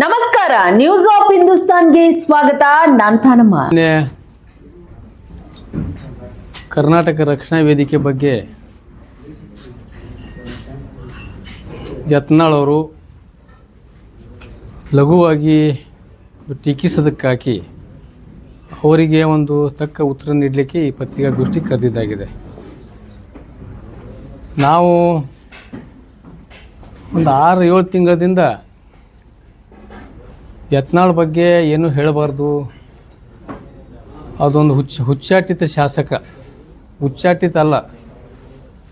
ನಮಸ್ಕಾರ, news of ಹಿಂದೂಸ್ತಾನ್ಗೆ ಸ್ವಾಗತ. ನಾನ್ ತಾನಮ್ಮ. ಕರ್ನಾಟಕ ರಕ್ಷಣಾ ವೇದಿಕೆ ಬಗ್ಗೆ ಯತ್ನಾಳ್ ಅವರು ಲಘುವಾಗಿ ಟೀಕಿಸೋದಕ್ಕಾಗಿ ಅವರಿಗೆ ಒಂದು ತಕ್ಕ ಉತ್ತರ ನೀಡಲಿಕ್ಕೆ ಈ ಪತ್ರಿಕಾಗೋಷ್ಠಿ ಕರೆದಿದ್ದಾಗಿದೆ. ನಾವು ಒಂದು 6-7 ತಿಂಗಳಿಂದ ಯತ್ನಾಳ್ ಬಗ್ಗೆ ಏನು ಹೇಳಬಾರ್ದು, ಅದೊಂದು ಹುಚ್ಚಾಟಿತ ಶಾಸಕ, ಹುಚ್ಚಾಟಿತ ಅಲ್ಲ,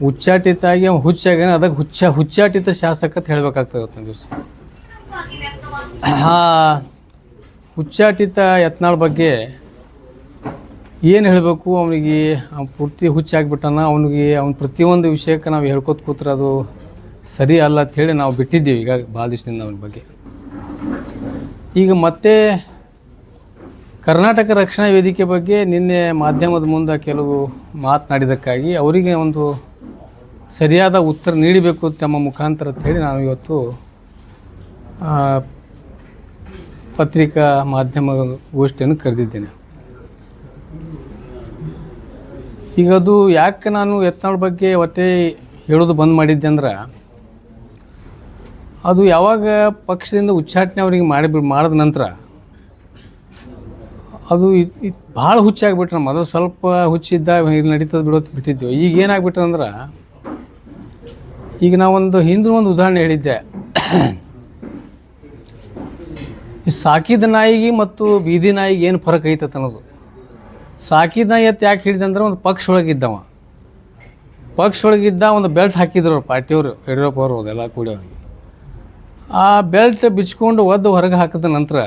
ಹುಚ್ಚಾಟಿತಾಗಿ ಅವ್ನು ಹುಚ್ಚಾಗ ಅದಕ್ಕೆ ಹುಚ್ಚಾಟಿತ ಶಾಸಕ ಅಂತ ಹೇಳಬೇಕಾಗ್ತದೆ ಇವತ್ತೊಂದು ದಿವಸ. ಹುಚ್ಚಾಟಿತ ಯತ್ನಾಳ್ ಬಗ್ಗೆ ಏನು ಹೇಳಬೇಕು, ಅವನಿಗೆ ಪೂರ್ತಿ ಹುಚ್ಚಾಗಿಬಿಟ್ಟಾನ. ಅವ್ನ ಪ್ರತಿಯೊಂದು ವಿಷಯಕ್ಕೆ ನಾವು ಹೇಳ್ಕೊತ ಕೂತ್ರೆ ಅದು ಸರಿ ಅಲ್ಲ ಅಂಥೇಳಿ ನಾವು ಬಿಟ್ಟಿದ್ದೀವಿ ಈಗ ಭಾಳ ದಿವಸದಿಂದ ಅವನ ಬಗ್ಗೆ. ಈಗ ಮತ್ತೆ ಕರ್ನಾಟಕ ರಕ್ಷಣಾ ವೇದಿಕೆ ಬಗ್ಗೆ ನಿನ್ನೆ ಮಾಧ್ಯಮದ ಮುಂದೆ ಕೆಲವು ಮಾತನಾಡಿದ್ದಕ್ಕಾಗಿ ಅವರಿಗೆ ಒಂದು ಸರಿಯಾದ ಉತ್ತರ ನೀಡಬೇಕು ತಮ್ಮ ಮುಖಾಂತರ ಅಂಥೇಳಿ ನಾನು ಇವತ್ತು ಪತ್ರಿಕಾ ಮಾಧ್ಯಮ ಗೋಷ್ಠಿಯನ್ನು ಕರೆದಿದ್ದೇನೆ. ಈಗ ಅದು ಯಾಕೆ ನಾನು ಯತ್ನಾಳ್ ಬಗ್ಗೆ ಒಟ್ಟೆ ಹೇಳೋದು ಬಂದ್ ಮಾಡಿದ್ದೆ ಅಂದ್ರೆ, ಅದು ಯಾವಾಗ ಪಕ್ಷದಿಂದ ಉಚ್ಚಾಟನೆ ಅವರಿಗೆ ಮಾಡಿದ ನಂತರ ಅದು ಭಾಳ ಹುಚ್ಚಾಗಿಬಿಟ್ರೆ. ಮೊದಲು ಸ್ವಲ್ಪ ಹುಚ್ಚಿದ್ದ ಇಲ್ಲಿ ನಡೀತದೆ ಬಿಡೋದು ಬಿಟ್ಟಿದ್ದೆವು. ಈಗ ಏನಾಗ್ಬಿಟ್ರಂದ್ರೆ, ಈಗ ನಾವೊಂದು ಹಿಂದಿನ ಒಂದು ಉದಾಹರಣೆ ಹೇಳಿದ್ದೆ. ಈ ಸಾಕಿದ ನಾಯಿಗೆ ಮತ್ತು ಬೀದಿ ನಾಯಿಗೆ ಏನು ಫರಕ್ ಐತತ್ ಅನ್ನೋದು. ಸಾಕಿದ ನಾಯಿ ಅಂತ ಯಾಕೆ ಹೇಳಿದೆ ಅಂದ್ರೆ, ಒಂದು ಪಕ್ಷ ಒಳಗಿದ್ದವ, ಒಂದು ಬೆಲ್ಟ್ ಹಾಕಿದ್ರು ಅವ್ರು ಪಾರ್ಟಿಯವರು, ಯಡಿಯೂರಪ್ಪ ಅವರು, ಅದೆಲ್ಲ ಕೂಡಿ ಅವ್ರಿಗೆ. ಆ ಬೆಲ್ಟ್ ಬಿಚ್ಕೊಂಡು ಒದ್ದು ಹೊರಗೆ ಹಾಕಿದ ನಂತರ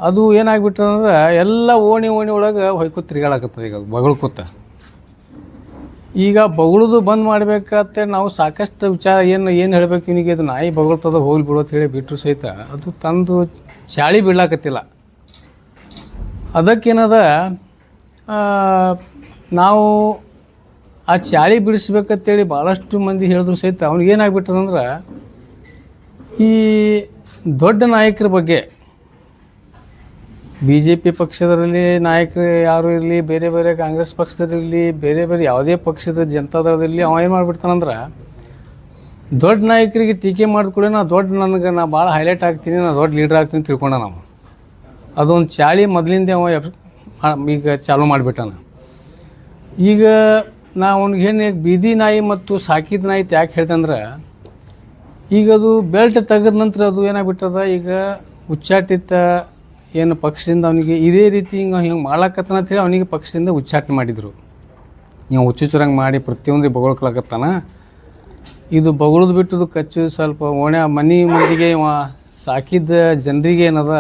ಅದು ಏನಾಗ್ಬಿಟ್ಟಂದ್ರೆ ಎಲ್ಲ ಓಣಿ ಒಳಗೆ ಹೊಯ್ಕೂತ್ ತಿರುಗಾಡಕತ್ತದ. ಈಗ ಬಗಳ್ಕೊತ ಈಗ ಬಗಳುದು ಬಂದ್ ಮಾಡ್ಬೇಕಂತ ನಾವು ಸಾಕಷ್ಟು ವಿಚಾರ ಏನು ಹೇಳಬೇಕು ಇವನಿಗೆ, ಅದು ನಾಯಿ ಬಗಳ್ತದ ಹೋಗಿ ಬಿಡೋದು ಹೇಳಿ ಬಿಟ್ಟರು ಸಹಿತ ಅದು ತಂದು ಚಾಳಿ ಬೀಳಾಕತ್ತಿಲ್ಲ. ಅದಕ್ಕೇನದ, ನಾವು ಆ ಚಾಳಿ ಬಿಡಿಸ್ಬೇಕಂತೇಳಿ ಭಾಳಷ್ಟು ಮಂದಿ ಹೇಳಿದ್ರು ಸಹಿತ ಅವ್ನಿಗೇನಾಗ್ಬಿಟ್ಟದಂದ್ರೆ, ಈ ದೊಡ್ಡ ನಾಯಕರ ಬಗ್ಗೆ BJP ಪಕ್ಷದರಲ್ಲಿ ನಾಯಕರು ಯಾರು ಇರಲಿ, ಬೇರೆ ಬೇರೆ ಕಾಂಗ್ರೆಸ್ ಪಕ್ಷದಲ್ಲಿರಲಿ, ಬೇರೆ ಬೇರೆ ಯಾವುದೇ ಪಕ್ಷದ ಜನತಾದಳದಲ್ಲಿ ಅವ ಏನು ಮಾಡಿಬಿಡ್ತಾನಂದ್ರೆ, ದೊಡ್ಡ ನಾಯಕರಿಗೆ ಟೀಕೆ ಮಾಡಿದ್ಕೂಡ ನಾ ಭಾಳ ಹೈಲೈಟ್ ಆಗ್ತೀನಿ, ನಾನು ದೊಡ್ಡ ಲೀಡ್ರ್ ಆಗ್ತೀನಿ ತಿಳ್ಕೊಂಡ. ನಾವು ಅದೊಂದು ಚಾಳಿ ಮೊದಲಿಂದ ಅವ ಈಗ ಚಾಲೂ ಮಾಡಿಬಿಟ್ಟಾನ. ಈಗ ನಾ ಅವ್ನಿಗೆ ಏನು ಬೀದಿ ನಾಯಿ ಮತ್ತು ಸಾಕಿದ ನಾಯಿ ಯಾಕೆ ಹೇಳ್ತಂದ್ರೆ, ಈಗ ಅದು ಬೆಲ್ಟ್ ತೆಗೆದ ನಂತರ ಅದು ಏನಾಗ್ಬಿಟ್ಟದ, ಈಗ ಉಚ್ಚಾಟಿತ ಏನು ಪಕ್ಷದಿಂದ ಅವನಿಗೆ ಇದೇ ರೀತಿ ಹಿಂಗೆ ಮಾಡ್ಲಕತ್ತಾನ ಅಂತೇಳಿ ಅವನಿಗೆ ಪಕ್ಷದಿಂದ ಉಚ್ಚಾಟನೆ ಮಾಡಿದರು. ನೀವು ಹುಚ್ಚುಚ್ಚರಂಗೆ ಮಾಡಿ ಪ್ರತಿಯೊಂದು ಬಗಳ್ಕೊಳಕತ್ತಾನ. ಇದು ಬಗಳುದು ಬಿಟ್ಟದು ಕಚ್ಚು ಸ್ವಲ್ಪ ಮಂದಿಗೆ ಇವ ಸಾಕಿದ ಜನರಿಗೆ ಏನದ,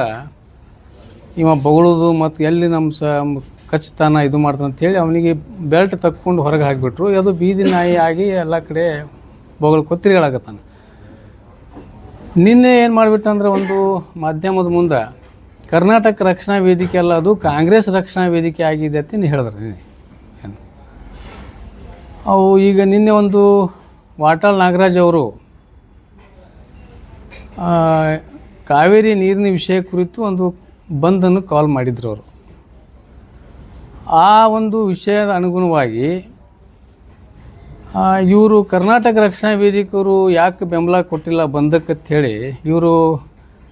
ಇವ ಬಗಳುದು ಮತ್ತು ಎಲ್ಲಿ ನಮ್ಮ ಕಚ್ತಾನ ಇದು ಮಾಡ್ತಾನೆ ಅಂಥೇಳಿ ಅವನಿಗೆ ಬೆಲ್ಟ್ ತಕ್ಕೊಂಡು ಹೊರಗೆ ಹಾಕಿಬಿಟ್ರು. ಅದು ಬೀದಿ ನಾಯಿ ಆಗಿ ಎಲ್ಲ ಕಡೆ ಬಗಳ್ಕೊತ ತಿರುಗಾಡಕತ್ತಾನ. ನಿನ್ನೆ ಏನು ಮಾಡಿಬಿಟ್ಟಂದ್ರೆ, ಒಂದು ಮಾಧ್ಯಮದ ಮುಂದೆ ಕರ್ನಾಟಕ ರಕ್ಷಣಾ ವೇದಿಕೆ ಅಲ್ಲ, ಅದು ಕಾಂಗ್ರೆಸ್ ರಕ್ಷಣಾ ವೇದಿಕೆ ಆಗಿದೆ ಅಂತ ಹೇಳಿದ್ರು ನಿನ್ನೆ. ಅವು ಈಗ ನಿನ್ನೆ ಒಂದು ವಾಟಾಳ್ ನಾಗರಾಜ್ ಅವರು ಕಾವೇರಿ ನೀರಿನ ವಿಷಯ ಕುರಿತು ಒಂದು ಬಂದನ್ನು ಕಾಲ್ ಮಾಡಿದ್ರು. ಅವರು ಆ ಒಂದು ವಿಷಯದ ಅನುಗುಣವಾಗಿ ಇವರು ಕರ್ನಾಟಕ ರಕ್ಷಣಾ ವೇದಿಕೆಯವರು ಯಾಕೆ ಬೆಂಬಲ ಕೊಟ್ಟಿಲ್ಲ ಬಂದಕ್ಕಂತ ಹೇಳಿ, ಇವರು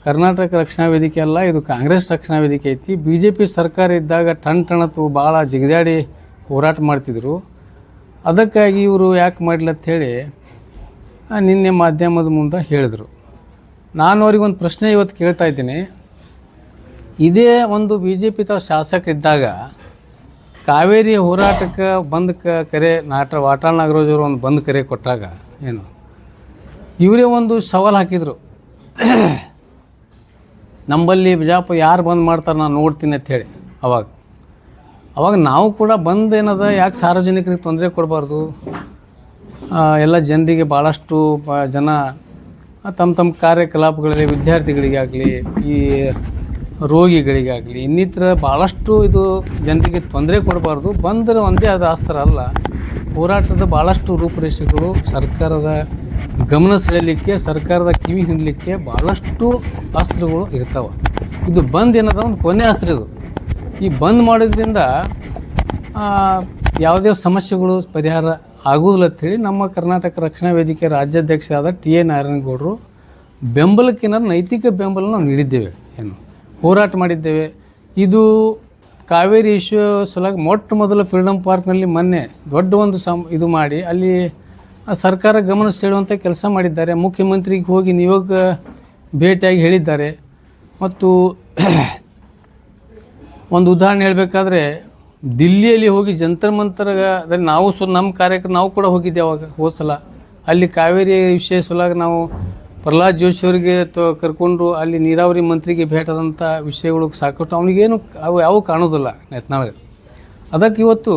ಕರ್ನಾಟಕ ರಕ್ಷಣಾ ವೇದಿಕೆ ಅಲ್ಲ, ಇದು ಕಾಂಗ್ರೆಸ್ ರಕ್ಷಣಾ ವೇದಿಕೆ ಐತಿ. BJP ಸರ್ಕಾರ ಇದ್ದಾಗ ಟಣತು ಭಾಳ ಜಿಗಿದಾಡಿ ಹೋರಾಟ ಮಾಡ್ತಿದ್ರು. ಅದಕ್ಕಾಗಿ ಇವರು ಯಾಕೆ ಮಾಡಿಲ್ಲ ಅಂಥೇಳಿ ನಿನ್ನೆ ಮಾಧ್ಯಮದ ಮುಂದೆ ಹೇಳಿದರು. ನಾನು ಅವ್ರಿಗೊಂದು ಪ್ರಶ್ನೆ ಇವತ್ತು ಕೇಳ್ತಾ ಇದ್ದೀನಿ. ಇದೇ ಒಂದು BJP ಶಾಸಕ ಇದ್ದಾಗ ಕಾವೇರಿ ಹೋರಾಟಕ್ಕೆ ಬಂದ್ ಕರೆ ವಾಟಾಳ್ ನಾಗರಾಜ್ ಅವರು ಒಂದು ಬಂದ್ ಕರೆ ಕೊಟ್ಟಾಗ ಏನು ಇವರೇ ಒಂದು ಸವಾಲು ಹಾಕಿದರು, ನಂಬಲ್ಲಿ ಬಿಜಾಪುರ ಯಾರು ಬಂದ್ ಮಾಡ್ತಾರೆ ನಾನು ನೋಡ್ತೀನಿ ಅಂತ ಹೇಳಿ. ಅವಾಗ ನಾವು ಕೂಡ ಬಂದ್ ಏನದ, ಯಾಕೆ ಸಾರ್ವಜನಿಕರಿಗೆ ತೊಂದರೆ ಕೊಡಬಾರ್ದು, ಎಲ್ಲ ಜನರಿಗೆ ಭಾಳಷ್ಟು ಜನ ತಮ್ಮ ಕಾರ್ಯಕಲಾಪಗಳಲ್ಲಿ ವಿದ್ಯಾರ್ಥಿಗಳಿಗಾಗಲಿ, ಈ ರೋಗಿಗಳಿಗಾಗಲಿ, ಇನ್ನಿತರ ಭಾಳಷ್ಟು ಇದು ಜನರಿಗೆ ತೊಂದರೆ ಕೊಡಬಾರ್ದು. ಬಂದರೆ ಒಂದೇ ಅದು ಆಸ್ತರ ಅಲ್ಲ, ಹೋರಾಟದ ಭಾಳಷ್ಟು ರೂಪುರೇಷೆಗಳು ಸರ್ಕಾರದ ಗಮನ ಸೆಳೆಯಲಿಕ್ಕೆ, ಸರ್ಕಾರದ ಕಿವಿ ಹಿಂಡಲಿಕ್ಕೆ ಭಾಳಷ್ಟು ಅಸ್ತ್ರಗಳು ಇರ್ತಾವೆ. ಇದು ಬಂದ್ ಏನದ ಒಂದು ಕೊನೆ ಅಸ್ತ್ರ ಇದು. ಈ ಬಂದ್ ಮಾಡೋದ್ರಿಂದ ಯಾವುದೇ ಸಮಸ್ಯೆಗಳು ಪರಿಹಾರ ಆಗುವುದಿಲ್ಲ ಅಂಥೇಳಿ ನಮ್ಮ ಕರ್ನಾಟಕ ರಕ್ಷಣಾ ವೇದಿಕೆ ರಾಜ್ಯಾಧ್ಯಕ್ಷರಾದ ಟಿ.ಎ. ನಾರಾಯಣಗೌಡರು ಬೆಂಬಲಕ್ಕೇನಾದ್ರು ನೈತಿಕ ಬೆಂಬಲ ನಾವು ನೀಡಿದ್ದೇವೆ, ಹೋರಾಟ ಮಾಡಿದ್ದೇವೆ. ಇದು ಕಾವೇರಿ ಇಶ್ಯೂ ಸಲುವಾಗಿ ಮೊಟ್ಟ ಮೊದಲು ಫ್ರೀಡಮ್ ಪಾರ್ಕ್ನಲ್ಲಿ ಮೊನ್ನೆ ದೊಡ್ಡ ಒಂದು ಇದು ಮಾಡಿ ಅಲ್ಲಿ ಸರ್ಕಾರ ಗಮನ ಸೆಳೆಯುವಂಥ ಕೆಲಸ ಮಾಡಿದ್ದಾರೆ. ಮುಖ್ಯಮಂತ್ರಿಗೆ ಹೋಗಿ ನಿಯೋಗ ಭೇಟಿಯಾಗಿ ಹೇಳಿದ್ದಾರೆ. ಮತ್ತು ಒಂದು ಉದಾಹರಣೆ ಹೇಳಬೇಕಾದ್ರೆ ದಿಲ್ಲಿಯಲ್ಲಿ ಹೋಗಿ ಜಂತರ್ ಮಂತರದಲ್ಲಿ ನಾವು ನಮ್ಮ ಕಾರ್ಯಕ್ರಮ ನಾವು ಕೂಡ ಹೋಗಿದ್ದೆ ಅವಾಗ ಹೋದ ಸಲ. ಅಲ್ಲಿ ಕಾವೇರಿ ವಿಷಯ ಸಲುವಾಗಿ ನಾವು ಪ್ರಹ್ಲಾದ್ ಜೋಶಿ ಅವರಿಗೆ ಕರ್ಕೊಂಡು ಅಲ್ಲಿ ನೀರಾವರಿ ಮಂತ್ರಿಗೆ ಭೇಟಾದಂಥ ವಿಷಯಗಳು ಸಾಕಷ್ಟು ಅವನಿಗೇನು ಯಾವ ಕಾಣೋದಿಲ್ಲ ಯತ್ನಾಳ್. ಅದಕ್ಕೆ ಇವತ್ತು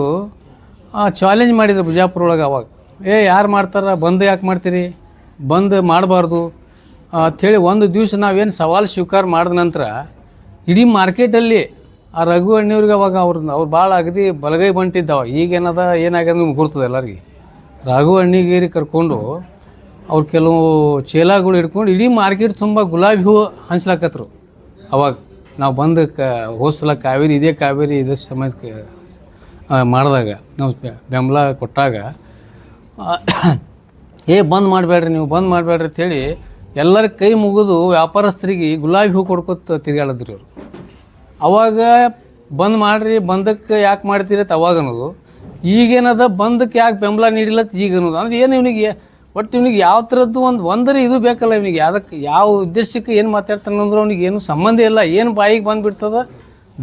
ಚಾಲೆಂಜ್ ಮಾಡಿದ್ರು ಬಿಜಾಪುರ ಒಳಗೆ. ಅವಾಗ ಯಾರು ಮಾಡ್ತಾರ, ಬಂದ್ ಯಾಕೆ ಮಾಡ್ತೀರಿ, ಬಂದ್ ಮಾಡಬಾರ್ದು ಅಂಥೇಳಿ ಒಂದು ದಿವಸ ನಾವೇನು ಸವಾಲು ಸ್ವೀಕಾರ ಮಾಡಿದ ನಂತರ ಇಡೀ ಮಾರ್ಕೆಟಲ್ಲಿ ಆ ರಘು ಅಣ್ಣಿಯವ್ರಿಗೆ ಅವಾಗ ಅವ್ರು ಭಾಳ ಅಗದಿ ಬಲಗೈ ಬಂಟಿದ್ದಾವ. ಈಗೇನದ ಏನಾಗ್ಯದ ನಿಮ್ಗೆ ಗುರ್ತದೆ ಎಲ್ಲರಿಗೆ. ರಘು ಅಣ್ಣಿಗೇರಿ ಕರ್ಕೊಂಡು ಅವ್ರು ಕೆಲವು ಚೇಲಾಗಳು ಹಿಡ್ಕೊಂಡು ಇಡೀ ಮಾರ್ಕೆಟ್ ತುಂಬ ಗುಲಾಬಿ ಹೂವು ಹಂಚ್ಲಾಕತ್ರು. ಅವಾಗ ನಾವು ಬಂದು ಹೋದ್ಸಲ ಕಾವೇರಿ ಇದೇ ಸಮಯಕ್ಕೆ ಮಾಡಿದಾಗ ನಾವು ಬೆಂಬಲ ಕೊಟ್ಟಾಗ ಬಂದ್ ಮಾಡಬೇಡ್ರಿ, ನೀವು ಬಂದ್ ಮಾಡಬೇಡ್ರಿ ಅಂಥೇಳಿ ಎಲ್ಲರ ಕೈ ಮುಗಿದು ವ್ಯಾಪಾರಸ್ಥರಿಗೆ ಗುಲಾಬಿ ಹೂ ಕೊಡ್ಕೊತ ತಿರುಗಾಡಿದ್ರಿ ಅವರು. ಅವಾಗ ಬಂದ್ ಮಾಡಿರಿ, ಬಂದಕ್ಕೆ ಯಾಕೆ ಮಾಡ್ತೀರಿ ಅಂತ ಅವಾಗ ಅನ್ನೋದು. ಈಗೇನದ ಬಂದಕ್ಕೆ ಯಾಕೆ ಬೆಂಬಲ ನೀಡಿಲ್ಲ ಈಗ ಅನ್ನೋದು. ಅಂದ್ರೆ ಏನು ಇವನಿಗೆ ಒಟ್ಟು ಇವನಿಗೆ ಯಾವ ಥರದ್ದು ಒಂದರೆ ಇದು ಬೇಕಲ್ಲ ಇವನಿಗೆ. ಅದಕ್ಕೆ ಯಾವ ಉದ್ದೇಶಕ್ಕೆ ಏನು ಮಾತಾಡ್ತಾನಂದ್ರೆ ಅವ್ನಿಗೆ ಏನು ಸಂಬಂಧ ಇಲ್ಲ. ಏನು ಬಾಯಿಗೆ ಬಂದುಬಿಡ್ತದ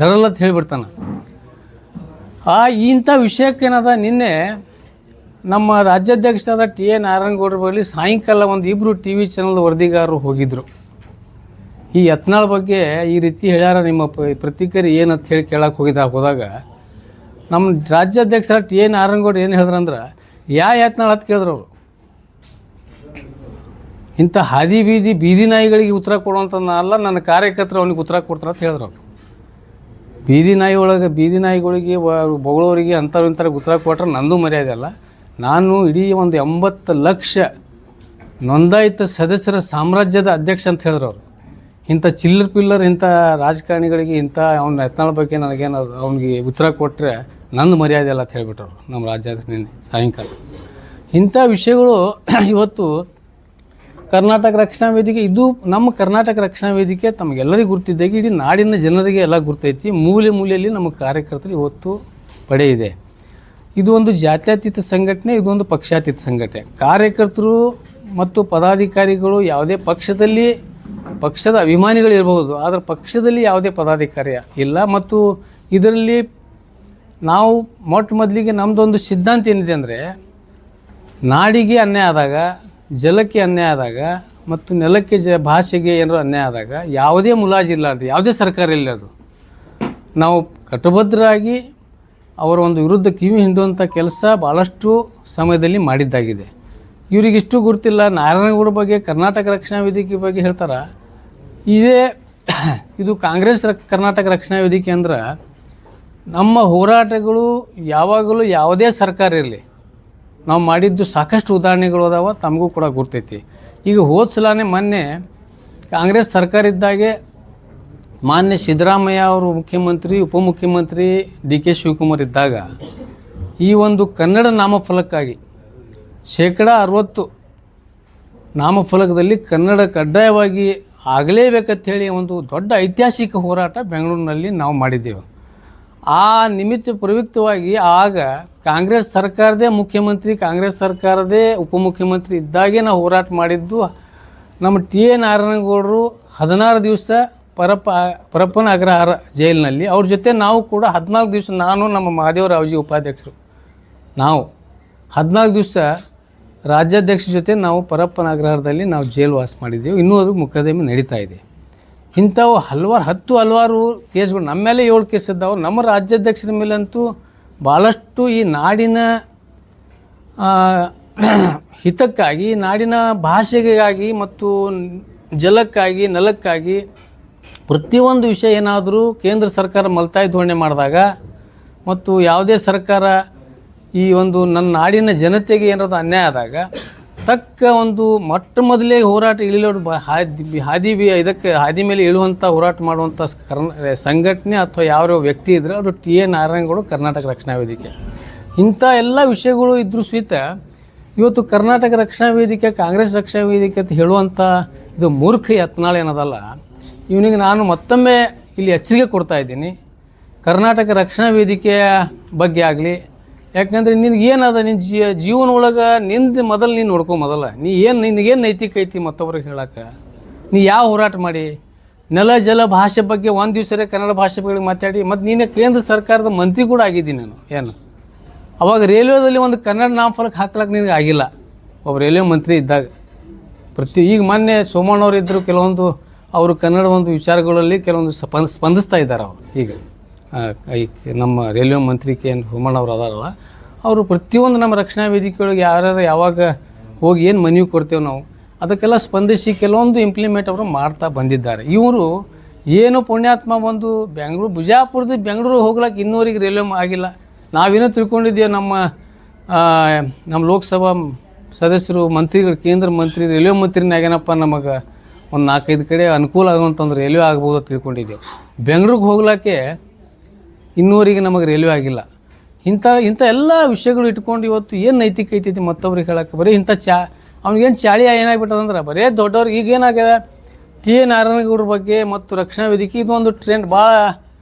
ದರಲ್ಲ ಅಂತ ಹೇಳಿಬಿಡ್ತಾನೆ. ಇಂಥ ವಿಷಯಕ್ಕೇನದ ನಿನ್ನೆ ನಮ್ಮ ರಾಜ್ಯಾಧ್ಯಕ್ಷರಾದ ಟಿ.ಎ. ನಾರಾಯಣಗೌಡರ ಬಳಿ ಸಾಯಂಕಾಲ ಇಬ್ಬರು ಟಿ ವಿ ಚಾನಲ್ ವರದಿಗಾರರು ಹೋಗಿದ್ದರು. ಈ ಯತ್ನಾಳ್ ಬಗ್ಗೆ ಈ ರೀತಿ ಹೇಳ್ಯಾರ, ನಿಮ್ಮ ಪ್ರತಿಕ್ರಿಯೆ ಏನಂತ ಹೇಳಿ ಕೇಳಕ್ಕೆ ಹೋದಾಗ ನಮ್ಮ ರಾಜ್ಯಾಧ್ಯಕ್ಷರ ಟಿ.ಎ. ನಾರಾಯಣಗೌಡರು ಏನು ಹೇಳಿದ್ರಂದ್ರೆ, ಯತ್ನಾಳ್ ಅಂತ ಕೇಳಿದ್ರು ಅವರು. ಇಂಥ ಬೀದಿ ನಾಯಿಗಳಿಗೆ ಉತ್ತರ ಕೊಡುವಂಥ ಅಲ್ಲ, ನನ್ನ ಕಾರ್ಯಕರ್ತರು ಅವನಿಗೆ ಉತ್ತರ ಕೊಡ್ತಾರೆ ಅಂತ ಹೇಳಿದ್ರು ಅವರು. ಬೀದಿ ನಾಯಿಗಳಿಗೆ ಬೊಗಳವರಿಗೆ ಅಂಥವ್ರು ಉತ್ತರ ಕೊಟ್ಟರೆ ನಂದು ಮರ್ಯಾದೆ ಅಲ್ಲ. ನಾನು ಇಡೀ 80 ಲಕ್ಷ ನೋಂದಾಯಿತ ಸದಸ್ಯರ ಸಾಮ್ರಾಜ್ಯದ ಅಧ್ಯಕ್ಷ ಅಂತ ಹೇಳಿದ್ರು ಅವರು. ಇಂಥ ಚಿಲ್ಲರ್ ಇಂಥ ರಾಜಕಾರಣಿಗಳಿಗೆ ಅವ್ನ ಯತ್ನಾಳ್ ಬಗ್ಗೆ ನನಗೇನು ಅವ್ನಿಗೆ ಉತ್ತರ ಕೊಟ್ಟರೆ ನಂದು ಮರ್ಯಾದೆ ಅಲ್ಲ ಅಂತ ಹೇಳಿಬಿಟ್ರು ನಮ್ಮ ರಾಜ್ಯಾಧ್ಯಕ್ಷ ನಿನ್ನೆ ಸಾಯಂಕಾಲ. ಇಂಥ ವಿಷಯಗಳು ಇವತ್ತು ಕರ್ನಾಟಕ ರಕ್ಷಣಾ ವೇದಿಕೆ, ಇದು ನಮ್ಮ ಕರ್ನಾಟಕ ರಕ್ಷಣಾ ವೇದಿಕೆ ತಮಗೆಲ್ಲರಿಗೂ ಗುರ್ತಿದ್ದಾಗೆ ಇಡೀ ನಾಡಿನ ಜನರಿಗೆ ಎಲ್ಲ ಗುರ್ತೈತಿ. ಮೂಲೆಯಲ್ಲಿ ನಮ್ಮ ಕಾರ್ಯಕರ್ತರು ಇವತ್ತು ಪಡೆ ಇದೆ. ಇದು ಒಂದು ಜಾತ್ಯತೀತ ಸಂಘಟನೆ, ಇದೊಂದು ಪಕ್ಷಾತೀತ ಸಂಘಟನೆ. ಕಾರ್ಯಕರ್ತರು ಮತ್ತು ಪದಾಧಿಕಾರಿಗಳು ಯಾವುದೇ ಪಕ್ಷದ ಅಭಿಮಾನಿಗಳಿರಬಹುದು, ಆದರೆ ಪಕ್ಷದಲ್ಲಿ ಯಾವುದೇ ಪದಾಧಿಕಾರಿ ಇಲ್ಲ. ಮತ್ತು ಇದರಲ್ಲಿ ನಾವು ಮೊದಲಿಗೆ ನಮ್ಮದೊಂದು ಸಿದ್ಧಾಂತ ಏನಿದೆ ಅಂದರೆ, ನಾಡಿಗೆ ಅನ್ಯಾಯ ಆದಾಗ, ಜಲಕ್ಕೆ ಅನ್ಯಾಯ ಆದಾಗ ಮತ್ತು ನೆಲಕ್ಕೆ ಭಾಷೆಗೆ ಏನಾರು ಅನ್ಯಾಯ ಆದಾಗ ಯಾವುದೇ ಮುಲಾಜಿಲ್ಲ, ಯಾವುದೇ ಸರ್ಕಾರ ಇಲ್ಲ. ಅದು ನಾವು ಕಟಬದ್ಧರಾಗಿ ಅವರ ಒಂದು ವಿರುದ್ಧ ಕಿವಿ ಹಿಂಡುವಂಥ ಕೆಲಸ ಭಾಳಷ್ಟು ಸಮಯದಲ್ಲಿ ಮಾಡಿದ್ದಾಗಿದೆ. ಇವರಿಗಿಷ್ಟು ಗುರುತಿಲ್ಲ. ನಾರಾಯಣಗೌಡ ಬಗ್ಗೆ, ಕರ್ನಾಟಕ ರಕ್ಷಣಾ ವೇದಿಕೆ ಬಗ್ಗೆ ಹೇಳ್ತಾರೆ. ಇದು ಕಾಂಗ್ರೆಸ್ ಕರ್ನಾಟಕ ರಕ್ಷಣಾ ವೇದಿಕೆ ಅಂದ್ರೆ ನಮ್ಮ ಹೋರಾಟಗಳು ಯಾವಾಗಲೂ ಯಾವುದೇ ಸರ್ಕಾರ ಇರಲಿ ನಾವು ಮಾಡಿದ್ದು ಸಾಕಷ್ಟು ಉದಾಹರಣೆಗಳು ಅದಾವ, ತಮಗೂ ಕೂಡ ಗುರ್ತೈತಿ. ಈಗ ಹೋದ ಸಲನೇ ಮೊನ್ನೆ ಕಾಂಗ್ರೆಸ್ ಸರ್ಕಾರ ಇದ್ದಾಗೆ ಮಾನ್ಯ ಸಿದ್ದರಾಮಯ್ಯ ಅವರು ಮುಖ್ಯಮಂತ್ರಿ, ಉಪಮುಖ್ಯಮಂತ್ರಿ ಡಿ.ಕೆ. ಶಿವಕುಮಾರ್ ಇದ್ದಾಗ ಈ ಒಂದು ಕನ್ನಡ ನಾಮಫಲಕ್ಕಾಗಿ 60% ನಾಮಫಲಕದಲ್ಲಿ ಕನ್ನಡ ಕಡ್ಡಾಯವಾಗಿ ಆಗಲೇಬೇಕಂಥೇಳಿ ಒಂದು ದೊಡ್ಡ ಐತಿಹಾಸಿಕ ಹೋರಾಟ ಬೆಂಗಳೂರಿನಲ್ಲಿ ನಾವು ಮಾಡಿದ್ದೆವು. ಆ ನಿಮಿತ್ತ ಪ್ರಯುಕ್ತವಾಗಿ ಆಗ ಕಾಂಗ್ರೆಸ್ ಸರ್ಕಾರದೇ ಮುಖ್ಯಮಂತ್ರಿ, ಕಾಂಗ್ರೆಸ್ ಸರ್ಕಾರದೇ ಉಪಮುಖ್ಯಮಂತ್ರಿ ಇದ್ದಾಗೆ ನಾವು ಹೋರಾಟ ಮಾಡಿದ್ದು. ನಮ್ಮ ಟಿ.ಎ. ನಾರಾಯಣಗೌಡರು 16 ದಿವಸ ಪರಪ್ಪನ ಅಗ್ರಹಾರ ಜೈಲಿನಲ್ಲಿ, ಅವ್ರ ಜೊತೆ ನಾವು ಕೂಡ 14 ದಿವಸ, ನಾನು ನಮ್ಮ ಮಹಾದೇವರಾವ್ಜಿ ಉಪಾಧ್ಯಕ್ಷರು, ನಾವು 14 ದಿವಸ ರಾಜ್ಯಾಧ್ಯಕ್ಷರ ಜೊತೆ ನಾವು ಪರಪ್ಪನ ಅಗ್ರಹಾರದಲ್ಲಿ ನಾವು ಜೈಲು ವಾಸ ಮಾಡಿದ್ದೆವು. ಇನ್ನೂ ಅದು ಮೊಕದ್ದಮೆ ನಡೀತಾ ಇದೆ. ಇಂಥವು ಹಲವಾರು ಕೇಸ್ಗಳು ನಮ್ಮ ಮೇಲೆ 7 ಕೇಸ್ ಇದ್ದಾವೆ. ನಮ್ಮ ರಾಜ್ಯಾಧ್ಯಕ್ಷರ ಮೇಲಂತೂ ಭಾಳಷ್ಟು ಈ ನಾಡಿನ ಹಿತಕ್ಕಾಗಿ, ನಾಡಿನ ಭಾಷೆಗಾಗಿ ಮತ್ತು ಜಲಕ್ಕಾಗಿ, ನೆಲಕ್ಕಾಗಿ ಪ್ರತಿಯೊಂದು ವಿಷಯ ಏನಾದರೂ ಕೇಂದ್ರ ಸರ್ಕಾರ ಮಲ್ತಾಯಿ ಧೋರಣೆ ಮಾಡಿದಾಗ ಮತ್ತು ಯಾವುದೇ ಸರ್ಕಾರ ಈ ಒಂದು ನನ್ನ ನಾಡಿನ ಜನತೆಗೆ ಏನಾದರೂ ಅನ್ಯಾಯ ಆದಾಗ ತಕ್ಕ ಒಂದು ಮೊಟ್ಟ ಮೊದಲೇ ಹೋರಾಟ ಇಳಿಲೋಡು ಹಾದಿ ಮೇಲೆ ಇಳುವಂಥ ಹೋರಾಟ ಮಾಡುವಂಥ ಸಂಘಟನೆ ಅಥವಾ ಯಾವ ವ್ಯಕ್ತಿ ಇದ್ದರೆ ಅವರು ಟಿ ಎ ನಾರಾಯಣಗೌಡ ಕರ್ನಾಟಕ ರಕ್ಷಣಾ ವೇದಿಕೆ. ಇಂಥ ಎಲ್ಲ ವಿಷಯಗಳು ಇದ್ರೂ ಸಹಿತ ಇವತ್ತು ಕರ್ನಾಟಕ ರಕ್ಷಣಾ ವೇದಿಕೆ ಕಾಂಗ್ರೆಸ್ ರಕ್ಷಣಾ ವೇದಿಕೆ ಅಂತ ಹೇಳುವಂಥ ಇದು ಮೂರ್ಖ ಯತ್ನಾಳ ಏನದಲ್ಲ, ಇವನಿಗೆ ನಾನು ಮತ್ತೊಮ್ಮೆ ಇಲ್ಲಿ ಎಚ್ಚರಿಕೆ ಕೊಡ್ತಾ ಇದ್ದೀನಿ. ಕರ್ನಾಟಕ ರಕ್ಷಣಾ ವೇದಿಕೆಯ ಬಗ್ಗೆ ಆಗಲಿ, ಯಾಕಂದರೆ ನಿನಗೇನದ ನಿನ್ನ ಜೀವನ ಒಳಗೆ ನಿಂದು ಮೊದಲು ನೀನು ನೋಡ್ಕೊ. ಮೊದಲ ನಿನಗೇನು ನೈತಿಕ ಐತಿ ಮತ್ತೊಬ್ರಿಗೆ ಹೇಳಕ್ಕೆ? ನೀ ಯಾವ ಹೋರಾಟ ಮಾಡಿ ನೆಲ ಜಲ ಭಾಷೆ ಬಗ್ಗೆ ಒಂದು ದಿವಸರೇ ಕನ್ನಡ ಭಾಷೆ ಬಗ್ಗೆ ಮಾತಾಡಿ, ಮತ್ತು ನೀನು ಕೇಂದ್ರ ಸರ್ಕಾರದ ಮಂತ್ರಿ ಕೂಡ ಆಗಿದ್ದೀನಿ ನಾನು. ಏನು ಅವಾಗ ರೈಲ್ವೆದಲ್ಲಿ ಒಂದು ಕನ್ನಡ ನಾಮಫಲಕ ಹಾಕ್ಲಕ್ಕೆ ನಿನಗೆ ಆಗಿಲ್ಲ, ಒಬ್ಬ ರೈಲ್ವೆ ಮಂತ್ರಿ ಇದ್ದಾಗ. ಈಗ ಮೊನ್ನೆ ಸೋಮಣ್ಣವ್ರು ಇದ್ದರು, ಕೆಲವೊಂದು ಅವರು ಕನ್ನಡ ಒಂದು ವಿಚಾರಗಳಲ್ಲಿ ಕೆಲವೊಂದು ಸ್ಪಂದಿಸ್ತಾ ಇದ್ದಾರೆ. ಅವರು ಈಗ ನಮ್ಮ ರೈಲ್ವೆ ಮಂತ್ರಿ ಕೆ ಎನ್ ಸೋಮಣ್ಣವ್ರು ಅದಾರಲ್ಲ, ಅವರು ಪ್ರತಿಯೊಂದು ನಮ್ಮ ರಕ್ಷಣಾ ವೇದಿಕೆಯೊಳಗೆ ಯಾರ್ಯಾರು ಯಾವಾಗ ಹೋಗಿ ಏನು ಮನವಿ ಕೊಡ್ತೇವೆ ನಾವು ಅದಕ್ಕೆಲ್ಲ ಸ್ಪಂದಿಸಿ ಕೆಲವೊಂದು ಇಂಪ್ಲಿಮೆಂಟ್ ಅವರು ಮಾಡ್ತಾ ಬಂದಿದ್ದಾರೆ. ಇವರು ಏನು ಪುಣ್ಯಾತ್ಮ ಬಂದು ಬಿಜಾಪುರದ ಬೆಂಗಳೂರು ಹೋಗ್ಲಿಕ್ಕೆ ಇನ್ನೂವರೆಗೆ ರೈಲ್ವೆ ಆಗಿಲ್ಲ. ನಾವೇನೋ ತಿಳ್ಕೊಂಡಿದ್ದೇವೆ ನಮ್ಮ ಲೋಕಸಭಾ ಸದಸ್ಯರು ಮಂತ್ರಿಗಳು ಕೇಂದ್ರ ಮಂತ್ರಿ ರೈಲ್ವೆ ಮಂತ್ರಿನಾಗೇನಪ್ಪ ನಮಗೆ ಒಂದು 4-5 ಕಡೆ ಅನುಕೂಲ ಆಗುವಂತಂದ್ರೆ ರೈಲ್ವೆ ಆಗ್ಬೋದು ತಿಳ್ಕೊಂಡಿದ್ದೇವೆ. ಬೆಂಗಳೂರಿಗೆ ಹೋಗ್ಲಿಕ್ಕೆ ಇನ್ನೂವರೆಗೆ ನಮಗೆ ರೈಲ್ವೆ ಆಗಿಲ್ಲ. ಇಂಥ ಎಲ್ಲ ವಿಷಯಗಳು ಇಟ್ಕೊಂಡು ಇವತ್ತು ಏನು ನೈತಿಕ ಐತೈತಿ ಮತ್ತೊಬ್ರಿಗೆ ಹೇಳಕ್ಕೆ? ಬರೀ ಇಂಥ ಅವ್ನಿಗೇನು ಚಾಳಿ ಏನಾಗ್ಬಿಟ್ಟದಂದ್ರೆ ಬರೀ ದೊಡ್ಡವ್ರಿಗೆ ಈಗ ಏನಾಗ್ಯದ ಟಿ ಎ ನಾರಾಯಣಗೌಡ್ರ ಬಗ್ಗೆ ಮತ್ತು ರಕ್ಷಣಾ ವೇದಿಕೆ ಇದೊಂದು ಟ್ರೆಂಡ್ ಭಾಳ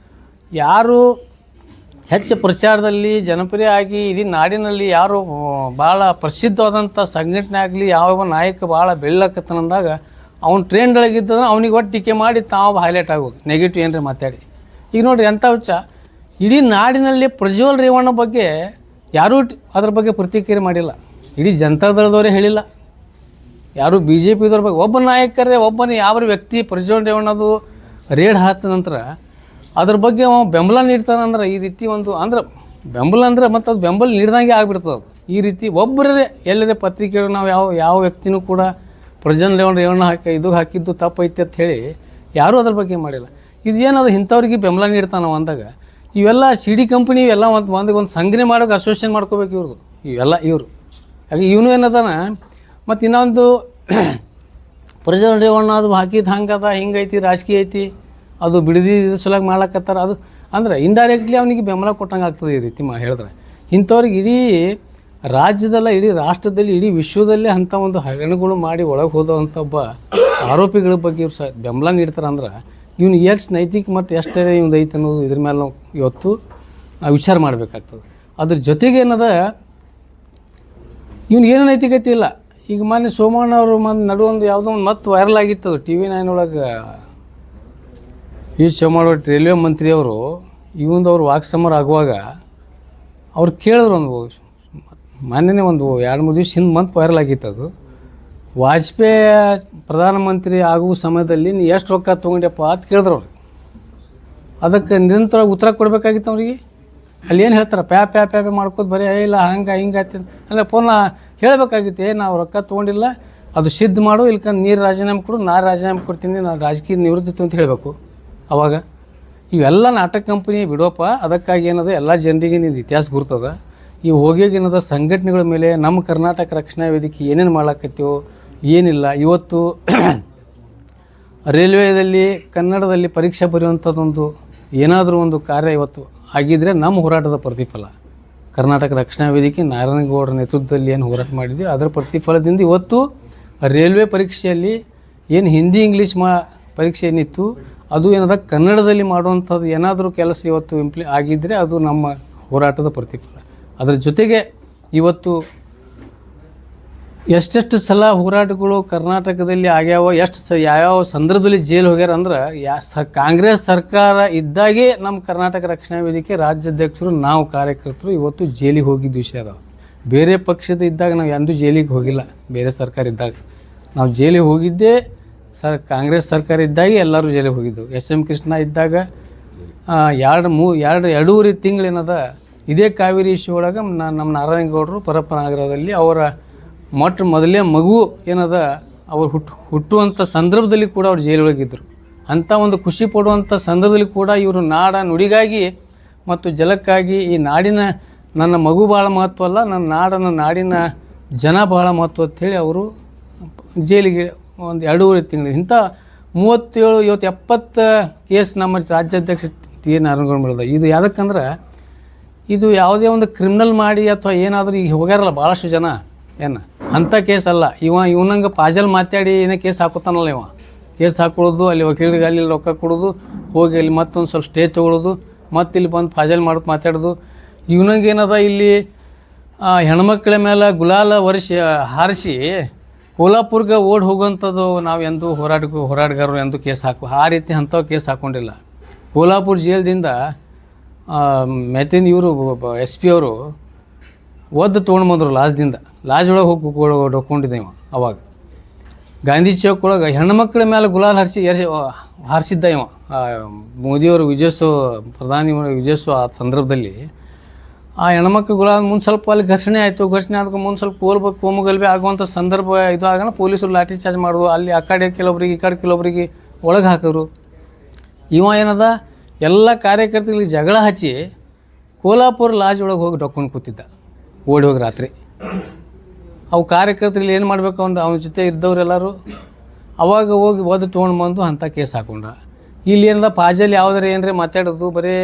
ಯಾರು ಹೆಚ್ಚು ಪ್ರಚಾರದಲ್ಲಿ ಜನಪ್ರಿಯ ಆಗಿ ಇಡೀ ನಾಡಿನಲ್ಲಿ ಯಾರು ಭಾಳ ಪ್ರಸಿದ್ಧವಾದಂಥ ಸಂಘಟನೆ ಆಗಲಿ ಯಾವ ನಾಯಕ ಭಾಳ ಬೆಳ್ಳಕತ್ತನಂದಾಗ ಅವ್ನು ಟ್ರೆಂಡ್ ಒಳಗಿದ್ದಂದ್ರೆ ಅವ್ನಿಗೆ ಒಟ್ಟು ಟೀಕೆ ಮಾಡಿ ತಾವು ಹೈಲೈಟ್ ಆಗೋದು ನೆಗೆಟಿವ್ ಏನ್ರಿ ಮಾತಾಡಿ. ಈಗ ನೋಡಿರಿ ಎಂಥ ಹುಚ್ಚ, ಇಡೀ ನಾಡಿನಲ್ಲಿ ಪ್ರಜ್ವಲ್ ರೇವಣ್ಣ ಬಗ್ಗೆ ಯಾರೂ ಅದ್ರ ಬಗ್ಗೆ ಪ್ರತಿಕ್ರಿಯೆ ಮಾಡಿಲ್ಲ. ಇಡೀ ಜನತಾದಳದವರೇ ಹೇಳಿಲ್ಲ, ಯಾರು ಬಿ ಜೆ ಪಿದವ್ರ ಬಗ್ಗೆ. ಒಬ್ಬ ನಾಯಕರೇ ಒಬ್ಬನ ಯಾವ ವ್ಯಕ್ತಿ ಪ್ರಜ್ವಲ್ ರೇವಣ್ಣದು ರೇಡ್ ಹಾಕಿದ ನಂತರ ಅದ್ರ ಬಗ್ಗೆ ಅವ ಬೆಂಬಲ ನೀಡ್ತಾನಂದ್ರೆ ಈ ರೀತಿ ಒಂದು ಅಂದ್ರೆ ಬೆಂಬಲ ಅಂದ್ರೆ ಮತ್ತು ಅದು ಬೆಂಬಲ ನೀಡ್ದಂಗೆ ಆಗಿಬಿಡ್ತದೆ. ಈ ರೀತಿ ಒಬ್ಬರೇ ಎಲ್ಲರೇ ಪತ್ರಿಕೆಗಳು ನಾವು ಯಾವ ವ್ಯಕ್ತಿನೂ ಕೂಡ ಪ್ರಜ್ವಲ್ ರೇವಣ್ಣ ಹಾಕಿದ್ದು ತಪ್ಪೈತೆ ಅಂತ ಹೇಳಿ ಯಾರೂ ಅದ್ರ ಬಗ್ಗೆ ಮಾಡಿಲ್ಲ. ಇದು ಏನದು ಇಂಥವ್ರಿಗೆ ಬೆಂಬಲ ನೀಡ್ತಾನವ ಅಂದಾಗ ಇವೆಲ್ಲ ಸಿ ಡಿ ಕಂಪ್ನಿ ಇವೆಲ್ಲ ಒಂದು ಸಂಘಟನೆ ಮಾಡೋಕೆ ಅಸೋಸಿಯೇಷನ್ ಮಾಡ್ಕೋಬೇಕು ಇವರು ಹಾಗೆ ಇವನು ಏನದಾನ. ಮತ್ತು ಇನ್ನೊಂದು ಪ್ರಜ್ವಲ್ ರೇವಣ್ಣ ಅದು ಹಾಕಿದ್ದು ಹಂಗದ ಹಿಂಗೈತಿ ರಾಜಕೀಯ ಐತಿ ಅದು ಬಿಡದಿ ಸಲುವಾಗಿ ಮಾಡ್ಲಕತ್ತಾರ, ಅದು ಅಂದರೆ ಇಂಡೈರೆಕ್ಟ್ಲಿ ಅವನಿಗೆ ಬೆಂಬಲ ಕೊಟ್ಟಂಗೆ ಆಗ್ತದೆ ಈ ರೀತಿ ಹೇಳಿದ್ರೆ. ಇಂಥವ್ರಿಗೆ ಇಡೀ ರಾಜ್ಯದಲ್ಲ ಇಡೀ ರಾಷ್ಟ್ರದಲ್ಲಿ ಇಡೀ ವಿಶ್ವದಲ್ಲೇ ಅಂಥ ಒಂದು ಹಗರಣಗಳು ಮಾಡಿ ಒಳಗೆ ಹೋದಂಥ ಒಬ್ಬ ಆರೋಪಿಗಳ ಬಗ್ಗೆ ಇವ್ರು ಬೆಂಬಲ ನೀಡ್ತಾರಂದ್ರೆ ಇವನು ಎಷ್ಟು ನೈತಿಕ ಮತ್ತು ಎಷ್ಟು ಇವ್ದು ಐತೆ ಅನ್ನೋದು ಇದ್ರ ಮೇಲೆ ನಾವು ಇವತ್ತು ವಿಚಾರ ಮಾಡಬೇಕಾಗ್ತದೆ. ಅದ್ರ ಜೊತೆಗೆ ಏನದ ಇವನು ಏನೂ ನೈತಿಕತೆ ಇಲ್ಲ. ಈಗ ಮೊನ್ನೆ ಸೋಮಣ್ಣ ಅವರು ನಡುವೊಂದು ಯಾವುದೋ ಒಂದು ಮತ್ತೆ ವೈರಲ್ ಆಗಿತ್ತು TV9 ಒಳಗೆ. ಸೋಮಣ್ಣ ರೈಲ್ವೆ ಮಂತ್ರಿಯವರು ಅವ್ರು ವಾಕ್ಸಮರ ಆಗುವಾಗ ಅವ್ರು ಕೇಳಿದ್ರು ಮೊನ್ನೆ ಒಂದು 2-3 ದಿವಸ ಹಿಂದೆ ಮತ್ತೆ ವೈರಲ್ ಆಗಿತ್ತು ಅದು. ವಾಜಪೇಯಿ ಪ್ರಧಾನಮಂತ್ರಿ ಆಗುವ ಸಮಯದಲ್ಲಿ ನೀ ಎಷ್ಟು ರೊಕ್ಕ ತೊಗೊಂಡ್ಯಪ್ಪ ಅಂತ ಕೇಳಿದ್ರು ಅವ್ರಿಗೆ. ಅದಕ್ಕೆ ನಿರಂತರ ಉತ್ತರ ಕೊಡಬೇಕಾಗಿತ್ತು ಅವ್ರಿಗೆ. ಅಲ್ಲಿ ಏನು ಹೇಳ್ತಾರೆ ಪ್ಯಾ ಮಾಡ್ಕೋದು ಬರೀ ಇಲ್ಲ ಹಿಂಗೆ ಆಯ್ತು ಅಂದರೆ ಪುನಃ ಹೇಳಬೇಕಾಗಿತ್ತು, ನಾವು ರೊಕ್ಕ ತೊಗೊಂಡಿಲ್ಲ ಅದು ಸಿದ್ಧ ಮಾಡು, ಇಲ್ಕಂದ್ರೆ ನೀರು ರಾಜೀನಾಮೆ ಕೊಡು, ನಾನು ರಾಜೀನಾಮೆ ಕೊಡ್ತೀನಿ, ನಾನು ರಾಜಕೀಯ ನಿವೃತ್ತಿ ಅಂತ ಹೇಳಬೇಕು. ಅವಾಗ ಇವೆಲ್ಲ ನಾಟಕ ಕಂಪ್ನಿ ಬಿಡೋಪ್ಪ. ಅದಕ್ಕಾಗಿ ಏನದ ಎಲ್ಲ ಜನರಿಗೆ ನಿಂದು ಇತಿಹಾಸ ಗುರ್ತದ. ಈ ಹೋಗಿಗೇನದ ಸಂಘಟನೆಗಳ ಮೇಲೆ ನಮ್ಮ ಕರ್ನಾಟಕ ರಕ್ಷಣಾ ವೇದಿಕೆ ಏನೇನು ಮಾಡ್ಲಾಕತ್ತೀವೋ ಏನಿಲ್ಲ. ಇವತ್ತು ರೈಲ್ವೇದಲ್ಲಿ ಕನ್ನಡದಲ್ಲಿ ಪರೀಕ್ಷೆ ಬರೆಯುವಂಥದ್ದೊಂದು ಏನಾದರೂ ಒಂದು ಕಾರ್ಯ ಇವತ್ತು ಆಗಿದ್ದರೆ ನಮ್ಮ ಹೋರಾಟದ ಪ್ರತಿಫಲ. ಕರ್ನಾಟಕ ರಕ್ಷಣಾ ವೇದಿಕೆ ನಾರಾಯಣಗೌಡರ ನೇತೃತ್ವದಲ್ಲಿ ಏನು ಹೋರಾಟ ಮಾಡಿದ್ವಿ ಅದರ ಪ್ರತಿಫಲದಿಂದ ಇವತ್ತು ರೈಲ್ವೆ ಪರೀಕ್ಷೆಯಲ್ಲಿ ಏನು ಹಿಂದಿ ಇಂಗ್ಲೀಷ್ ಪರೀಕ್ಷೆ ಏನಿತ್ತು ಅದು ಏನದ ಕನ್ನಡದಲ್ಲಿ ಮಾಡುವಂಥದ್ದು ಏನಾದರೂ ಕೆಲಸ ಇವತ್ತು ಆಗಿದ್ದರೆ ಅದು ನಮ್ಮ ಹೋರಾಟದ ಪ್ರತಿಫಲ. ಅದರ ಜೊತೆಗೆ ಇವತ್ತು ಎಷ್ಟೆಷ್ಟು ಸಲ ಹೋರಾಟಗಳು ಕರ್ನಾಟಕದಲ್ಲಿ ಆಗ್ಯಾವ, ಯಾವ್ಯಾವ ಸಂದರ್ಭದಲ್ಲಿ ಜೈಲು ಹೋಗ್ಯಾರ ಅಂದ್ರೆ ಕಾಂಗ್ರೆಸ್ ಸರ್ಕಾರ ಇದ್ದಾಗೆ ನಮ್ಮ ಕರ್ನಾಟಕ ರಕ್ಷಣಾ ವೇದಿಕೆ ರಾಜ್ಯಾಧ್ಯಕ್ಷರು ನಾವು ಕಾರ್ಯಕರ್ತರು ಇವತ್ತು ಜೈಲಿಗೆ ಹೋಗಿದ್ದ ವಿಷಯ ಅದಾವೆ. ಬೇರೆ ಪಕ್ಷದ ಇದ್ದಾಗ ನಾವು ಎಂದೂ ಜೈಲಿಗೆ ಹೋಗಿಲ್ಲ. ಬೇರೆ ಸರ್ಕಾರ ಇದ್ದಾಗ ನಾವು ಜೈಲಿಗೆ ಹೋಗಿದ್ದೇ ಕಾಂಗ್ರೆಸ್ ಸರ್ಕಾರ ಇದ್ದಾಗೆ ಎಲ್ಲರೂ ಜೈಲಿಗೆ ಹೋಗಿದ್ದೆವು. SM ಕೃಷ್ಣ ಇದ್ದಾಗ 2.5 ತಿಂಗಳೇನದ ಇದೇ ಕಾವೇರಿ ಇಶ್ಯೂ ಒಳಗೆ ನಮ್ಮ ನಾರಾಯಣಗೌಡರು ಪರಪ್ಪನಗರದಲ್ಲಿ ಅವರ ಮೊದಲೇ ಮಗು ಏನದ ಅವ್ರು ಹುಟ್ಟುವಂಥ ಸಂದರ್ಭದಲ್ಲಿ ಕೂಡ ಅವ್ರು ಜೈಲೊಳಗಿದ್ದರು. ಅಂಥ ಒಂದು ಖುಷಿ ಪಡುವಂಥ ಸಂದರ್ಭದಲ್ಲಿ ಕೂಡ ಇವರು ನಾಡ ನುಡಿಗಾಗಿ ಮತ್ತು ಜಲಕ್ಕಾಗಿ ಈ ನಾಡಿನ ನನ್ನ ಮಗು ಭಾಳ ಮಹತ್ವ ಅಲ್ಲ, ನನ್ನ ನಾಡಿನ ಜನ ಭಾಳ ಮಹತ್ವ ಅಂಥೇಳಿ ಅವರು ಜೈಲಿಗೆ ಒಂದು 2.5 ತಿಂಗಳು ಇಂಥ 37 ಇವತ್ತು 70 ಕೇಸ್ ನಮ್ಮ ರಾಜ್ಯಾಧ್ಯಕ್ಷ ಟಿ ಎ ನಾರಾಯಣಗೌಡ ಮೇಲಿದೆ. ಇದು ಯಾವುದಕ್ಕಂದ್ರೆ ಇದು ಯಾವುದೇ ಒಂದು ಕ್ರಿಮಿನಲ್ ಮಾಡಿ ಅಥವಾ ಏನಾದರೂ ಈಗ ಹೋಗ್ಯಾರಲ್ಲ ಭಾಳಷ್ಟು ಜನ ಏನು ಅಂಥ ಕೇಸ್ ಅಲ್ಲ. ಇವನಂಗೆ ಪಾಜಲ್ ಮಾತಾಡಿ ಏನೋ ಕೇಸ್ ಹಾಕೋತಾನಲ್ಲ ಕೇಸ್ ಹಾಕೊಳ್ಳೋದು, ಅಲ್ಲಿ ವಕೀಲರಿಗೆ ಅಲ್ಲಿ ರೊಕ್ಕ ಕೊಡೋದು, ಹೋಗಿ ಅಲ್ಲಿ ಮತ್ತೊಂದು ಸ್ವಲ್ಪ ಸ್ಟೇ ತೊಗೊಳೋದು, ಮತ್ತು ಇಲ್ಲಿ ಬಂದು ಪಾಜಲ್ ಮಾಡೋದು ಮಾತಾಡೋದು. ಇವನಂಗೆ ಏನದ ಇಲ್ಲಿ ಹೆಣ್ಮಕ್ಳ ಮೇಲೆ ಗುಲಾಲ ಹಾರಿಸಿ ಕೋಲ್ಹಾಪುರ್ಗೆ ಓಡಿ ಹೋಗುವಂಥದ್ದು ನಾವು ಎಂದೂ ಹೋರಾಟಗಾರರು ಎಂದು ಕೇಸ್ ಆ ರೀತಿ ಅಂಥವು ಕೇಸ್ ಹಾಕ್ಕೊಂಡಿಲ್ಲ. ಕೋಲ್ಹಾಪುರ ಜೈಲ್ದಿಂದ ಮೆತ್ತಿನ ಇವರು SP ಅವರು ಒದ್ದು ತೊಗೊಂಡ್ಬಂದರು ಲಾಜ್ ಒಳಗೆ ಹೋಗಿ ಹೊಕ್ಕೊಂಡಿದ್ದೆ ಅವಾಗ ಗಾಂಧಿ ಚೌಕ್ ಒಳಗೆ ಹೆಣ್ಮಕ್ಳ ಮೇಲೆ ಗುಲಾಲ್ ಹಾರಿಸಿದ್ದ ಮೋದಿಯವರು ವಿಜಯೋತ್ಸವ ಪ್ರಧಾನಿಯವರು ವಿಜಯೋತ್ಸವ ಆ ಸಂದರ್ಭದಲ್ಲಿ ಆ ಹೆಣ್ಮಕ್ಳು ಗುಲಾಲ್ ಮುಂದೆ ಸ್ವಲ್ಪ ಅಲ್ಲಿ ಘರ್ಷಣೆ ಆಯಿತು. ಘರ್ಷಣೆ ಆದ್ಕೊಂಡು ಮುಂದೆ ಸ್ವಲ್ಪ ಕೋಮುಗಲಭೆ ಆಗುವಂಥ ಸಂದರ್ಭ ಇದು ಆಗೋಣ ಪೊಲೀಸರು ಲಾಠಿ ಚಾರ್ಜ್ ಮಾಡೋದು, ಅಲ್ಲಿ ಆ ಕಡೆ ಕೆಲವೊಬ್ರಿಗೆ ಈ ಕಡೆ ಕೆಲವೊಬ್ರಿಗೆ ಒಳಗೆ ಹಾಕಿದ್ರು. ಏನದ ಎಲ್ಲ ಕಾರ್ಯಕರ್ತರಿಗೆ ಜಗಳ ಹಚ್ಚಿ ಕೋಲ್ಹಾಪುರ ಲಾಜ್ ಒಳಗೆ ಹೋಗಿ ಡೊಕ್ಕೊಂಡು ಕೂತಿದ್ದ ಓಡಿ ಹೋಗಿ ರಾತ್ರಿ. ಅವು ಕಾರ್ಯಕರ್ತರಲ್ಲಿ ಏನು ಮಾಡಬೇಕು ಅವನ ಜೊತೆ ಇದ್ದವರೆಲ್ಲರೂ ಅವಾಗ ಹೋಗಿ ಒದ್ದು ತೊಗೊಂಡು ಅಂಥ ಕೇಸ್ ಹಾಕೊಂಡ. ಇಲ್ಲಿ ಏನದ ಪಾಜಲ್ ಯಾವುದಾರ ಏನರೇ ಮಾತಾಡೋದು ಬರೀ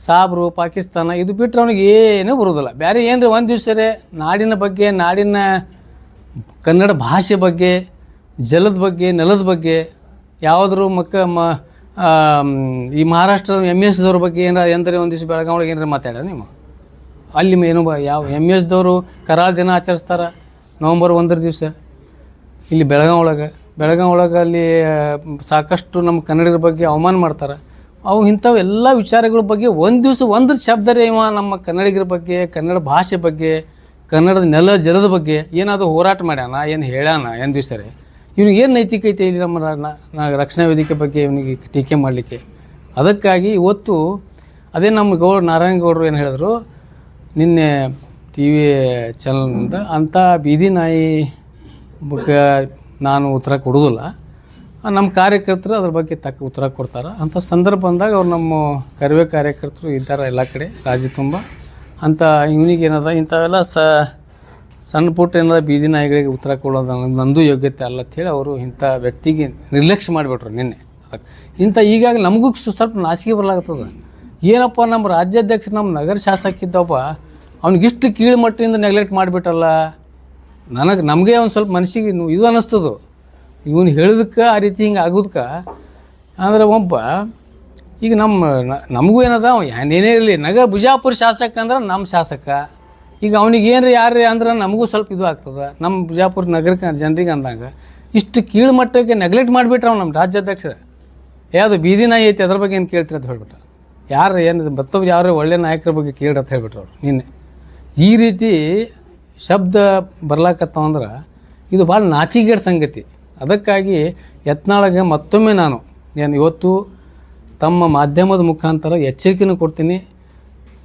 ಸಾಬ್ರು ಪಾಕಿಸ್ತಾನ ಇದು ಬಿಟ್ಟರೆ ಅವ್ನಿಗೆ ಏನೂ ಬರೋದಿಲ್ಲ. ಬೇರೆ ಏನರ ಒಂದು ದಿವಸರೇ ನಾಡಿನ ಬಗ್ಗೆ, ನಾಡಿನ ಕನ್ನಡ ಭಾಷೆ ಬಗ್ಗೆ, ಜಲದ ಬಗ್ಗೆ, ನೆಲದ ಬಗ್ಗೆ ಯಾವುದ್ರು ಈ ಮಹಾರಾಷ್ಟ್ರದ MS ದವ್ರ ಬಗ್ಗೆ ಏನಾರ ಎಂದರೆ ಒಂದು ದಿವಸ ಬೆಳಗಾವಿ ಒಳಗೆ ಏನಾರ ಮಾತಾಡ ನೀವು ಅಲ್ಲಿ ಏನು ಯಾವ MS ದವರು ಕರಾಳ ದಿನ ಆಚರಿಸ್ತಾರೆ ನವಂಬರ್ 1 ದಿವಸ ಇಲ್ಲಿ ಬೆಳಗಾವಿ ಒಳಗೆ ಅಲ್ಲಿ ಸಾಕಷ್ಟು ನಮ್ಮ ಕನ್ನಡಿಗರ ಬಗ್ಗೆ ಅವಮಾನ ಮಾಡ್ತಾರೆ. ಅವು ಇಂಥವು ಎಲ್ಲ ವಿಚಾರಗಳ ಬಗ್ಗೆ ಒಂದು ದಿವಸ ಒಂದು ಶಬ್ದರೇ ನಮ್ಮ ಕನ್ನಡಿಗರ ಬಗ್ಗೆ, ಕನ್ನಡ ಭಾಷೆ ಬಗ್ಗೆ, ಕನ್ನಡದ ನೆಲ ಜಲದ ಬಗ್ಗೆ ಏನಾದರೂ ಹೋರಾಟ ಮಾಡ್ಯಾನ, ಏನು ಹೇಳ್ಯಾನ ಏನು ದಿವಸರೇ ಇವ್ನಿಗೆ ಏನು ನೈತಿಕತೆ ಇಲ್ಲಿ ನಮ್ಮ ರಕ್ಷಣಾ ವೇದಿಕೆ ಬಗ್ಗೆ ಇವನಿಗೆ ಟೀಕೆ ಮಾಡಲಿಕ್ಕೆ. ಅದಕ್ಕಾಗಿ ಇವತ್ತು ಅದೇ ನಮ್ಮ ನಾರಾಯಣಗೌಡರು ಏನು ಹೇಳಿದ್ರು ನಿನ್ನೆ TV ಚಾನಲ್ನಿಂದ, ಅಂಥ ಬೀದಿ ನಾಯಿ ಬಗ್ಗೆ ನಾನು ಉತ್ತರ ಕೊಡೋದಿಲ್ಲ, ನಮ್ಮ ಕಾರ್ಯಕರ್ತರು ಅದ್ರ ಬಗ್ಗೆ ತಕ್ಕ ಉತ್ತರ ಕೊಡ್ತಾರೆ. ಅಂಥ ಸಂದರ್ಭ ಬಂದಾಗ ಅವ್ರು ನಮ್ಮ ಕಾರ್ಯಕರ್ತರು ಇದ್ದಾರೆ ಎಲ್ಲ ಕಡೆ ರಾಜ್ಯ ತುಂಬ. ಅಂಥ ಇವನಿಗೇನದ ಇಂಥವೆಲ್ಲ ಸಣ್ಣ ಪುಟ್ಟ ಏನದ ಬೀದಿ ನಾಯಿಗಳಿಗೆ ಉತ್ತರ ಕೊಡೋದು ನಂದು ಯೋಗ್ಯತೆ ಅಲ್ಲ ಅಂಥೇಳಿ ಅವರು ಇಂಥ ವ್ಯಕ್ತಿಗೆ ನಿರ್ಲಕ್ಷ್ಯ ಮಾಡಿಬಿಟ್ರು ನಿನ್ನೆ. ಅದಕ್ಕೆ ಈಗಾಗಲೇ ನಮಗೂ ಸ್ವಲ್ಪ ನಾಚಿಕೆ ಬರಲಾಗ್ತದೆ. ಏನಪ್ಪ ನಮ್ಮ ರಾಜ್ಯಾಧ್ಯಕ್ಷರು ನಮ್ಮ ನಗರ ಶಾಸಕಿದ್ದಪ್ಪ ಅವ್ನಿಗಿಷ್ಟು ಕೀಳು ಮಟ್ಟದಿಂದ ನೆಗ್ಲೆಕ್ಟ್ ಮಾಡಿಬಿಟ್ಟಲ್ಲ. ನಮಗೆ ಒಂದು ಸ್ವಲ್ಪ ಮನಸ್ಸಿಗೆ ಇದು ಅನ್ನಿಸ್ತದೆ ಇವನು ಹೇಳಿದಕ್ಕೆ ಆ ರೀತಿ ಹಿಂಗೆ ಆಗೋದಕ್ಕೆ. ಅಂದರೆ ಈಗ ನಮಗೂ ಏನದ ಏನೇ ಇರಲಿ ಬಿಜಾಪುರ ಶಾಸಕ ಅಂದ್ರೆ ನಮ್ಮ ಶಾಸಕ. ಈಗ ಅವ್ನಿಗೆ ಏನ್ರಿ ಯಾರು ಅಂದ್ರೆ ನಮಗೂ ಸ್ವಲ್ಪ ಇದು ಆಗ್ತದೆ. ನಮ್ಮ ಬಿಜಾಪುರ ನಗರಕ್ಕೆ ಜನರಿಗೆ ಅಂದಾಗ ಇಷ್ಟು ಕೀಳು ಮಟ್ಟಕ್ಕೆ ನೆಗ್ಲೆಕ್ಟ್ ಮಾಡಿಬಿಟ್ರೆ ಅವ್ನು ನಮ್ಮ ರಾಜ್ಯಾಧ್ಯಕ್ಷರು ಯಾವುದು ಬೀದಿ ನಾಯಿ ಐತಿ ಅದ್ರ ಬಗ್ಗೆ ಏನು ಕೇಳ್ತೀರಿ ಅಂತ ಹೇಳ್ಬಿಟ್ರೆ ಯಾರು ಏನು ಮತ್ತೊಬ್ಬರು ಯಾರು ಒಳ್ಳೆ ನಾಯಕರ ಬಗ್ಗೆ ಕೇಳ್ರಿ ಅಂತ ಹೇಳ್ಬಿಟ್ರು ಅವ್ರು ನಿನ್ನೆ. ಈ ರೀತಿ ಶಬ್ದ ಬರ್ಲಾಕತ್ತವಂದ್ರೆ ಇದು ಭಾಳ ನಾಚಿಗೇಡ್ ಸಂಗತಿ. ಅದಕ್ಕಾಗಿ ಯತ್ನಾಳಗೆ ಮತ್ತೊಮ್ಮೆ ನಾನು ಇವತ್ತು ತಮ್ಮ ಮಾಧ್ಯಮದ ಮುಖಾಂತರ ಎಚ್ಚರಿಕೆನೂ ಕೊಡ್ತೀನಿ.